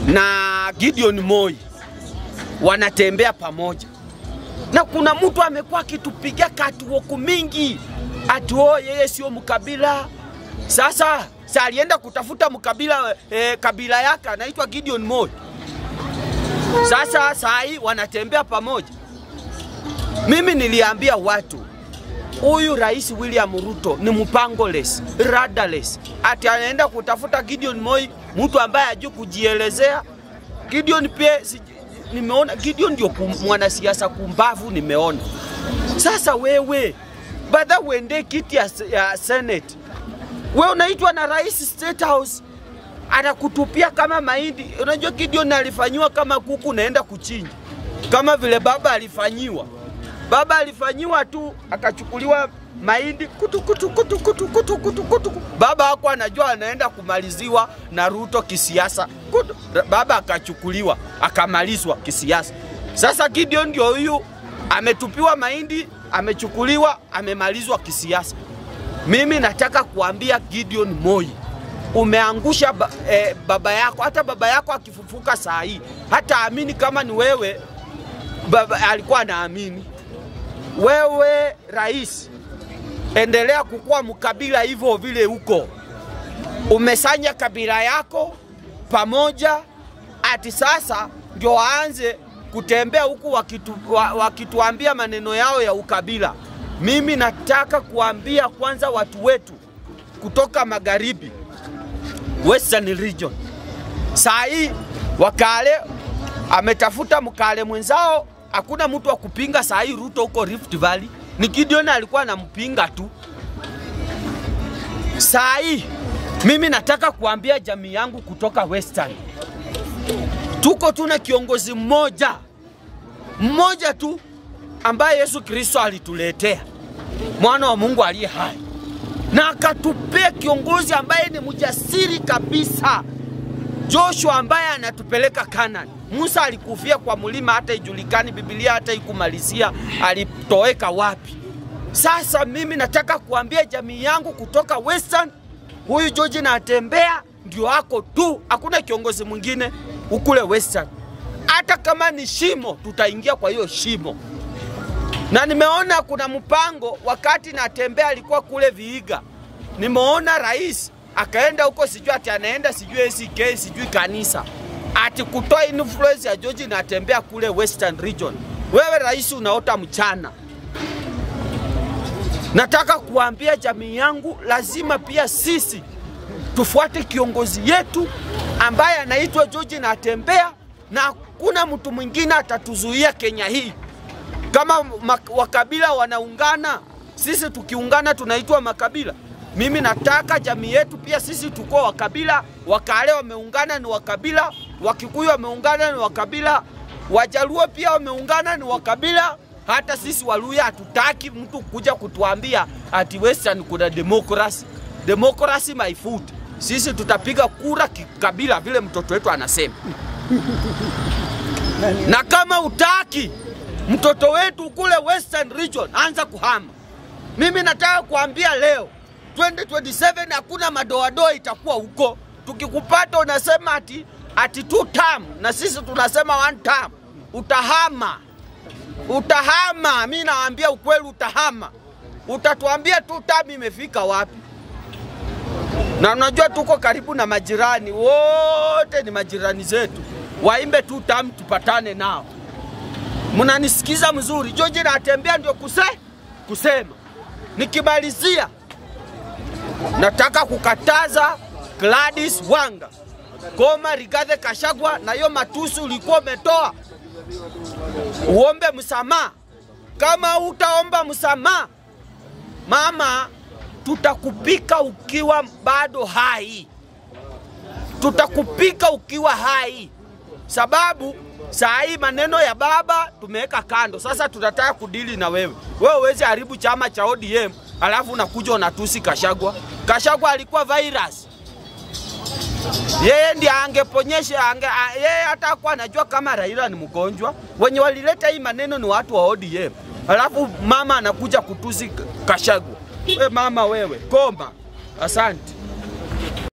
na Gideon Moi wanatembea pamoja, na kuna mtu amekuwa akitupigia katuoko mingi ati yeye sio mkabila. Sasa alienda kutafuta mkabila kabila yake anaitwa Gideon Moi. Sasa sai wanatembea pamoja. Mimi niliambia watu huyu Rais William Ruto ni mpango-less, rudderless. Ati anaenda kutafuta Gideon Moi, mtu ambaye hajui kujielezea. Gideon pia nimeona Gideon ndio mwanasiasa kumbavu nimeona. Sasa wewe baada uende kiti ya Senate, wewe unaitwa na Rais State House anakutupia kama mahindi. Unajua Gideon alifanywa kama kuku naenda kuchinja, kama vile baba alifanyiwa. Baba alifanyiwa tu akachukuliwa mahindi kutu. Baba hako anajua anaenda kumaliziwa na Ruto kisiasa. Baba akachukuliwa akamalizwa kisiasa. Sasa Gideon ndio huyu ametupiwa mahindi, amechukuliwa, amemalizwa kisiasa. Mimi nataka kuambia Gideon Moi, umeangusha baba yako. Hata baba yako akifufuka saa hii hata amini kama ni wewe. Baba alikuwa anaamini. Wewe rais, endelea kukua mkabila hivyo vile huko. Umesanya kabila yako pamoja, ati sasa ndio waanze kutembea huku wakituambia maneno yao ya ukabila. Mimi nataka kuambia kwanza watu wetu kutoka magharibi, Western region. Saa hii Wakale ametafuta mkale mwenzao, hakuna mtu wa kupinga saa hii Ruto huko Rift Valley. Ni Gideon alikuwa anampinga tu. Saa hii mimi nataka kuambia jamii yangu kutoka Western, tuko tuna kiongozi mmoja tu ambaye Yesu Kristo alituletea, mwana wa Mungu aliye hai, na akatupea kiongozi ambaye ni mjasiri kabisa, Joshua, ambaye anatupeleka Kanani. Musa alikufia kwa mulima, hata ijulikani, Biblia hata ikumalizia alitoweka wapi. Sasa mimi nataka kuambia jamii yangu kutoka Western, huyu George Natembeya ndio wako tu, hakuna kiongozi mwingine ukule Western. Hata kama ni shimo, tutaingia kwa hiyo shimo. Na nimeona kuna mpango wakati Natembeya alikuwa kule Vihiga. Nimeona rais akaenda huko, sijui ati anaenda sijui ACK sijui kanisa, ati kutoa influence ya George Natembeya kule Western region. Wewe rais unaota mchana. Nataka kuambia jamii yangu, lazima pia sisi tufuate kiongozi yetu ambaye anaitwa George Natembeya, na hakuna mtu mwingine atatuzuia Kenya hii. Kama wakabila wanaungana, sisi tukiungana tunaitwa makabila. Mimi nataka jamii yetu pia sisi tuko wakabila. Wakale wameungana ni wakabila, Wakikuyu wameungana ni wakabila, Wajaluo pia wameungana ni wakabila. Hata sisi Waluya hatutaki mtu kuja kutuambia ati Western kuna democracy. Democracy my food. Sisi tutapiga kura kikabila vile mtoto wetu anasema. Na kama utaki mtoto wetu kule Western region, anza kuhama. Mimi nataka kuambia leo 2027 hakuna madoadoa itakuwa huko. Tukikupata unasema ati 2 term, na sisi tunasema 1 term. Utahama. Mimi naambia ukweli, utahama. Utatuambia 2 term imefika wapi? Na unajua tuko karibu na majirani, wote ni majirani zetu. Waimbe 2 term tupatane nao. Mnanisikiza mzuri? George Natembeya ndio kusema. Nikimalizia, nataka kukataza Gladys Wanga, Koma, Rigathi Gachagua, na hiyo matusi ulikuwa umetoa, uombe msamaha. Kama utaomba msamaha, mama, tutakupika ukiwa bado hai. Tutakupika ukiwa hai. Sababu saa hii maneno ya baba tumeweka kando. Sasa tunataka kudili na wewe. Wewe uweze haribu chama cha ODM, alafu unakuja unatusi Gachagua. Gachagua alikuwa virus. Yeye ndiye angeponyesha, yeye hata kwa anajua kama Raila ni mgonjwa. Wenye walileta hii maneno ni watu wa ODM. Alafu mama anakuja kutusi Gachagua. Wewe mama wewe, koma. Asante.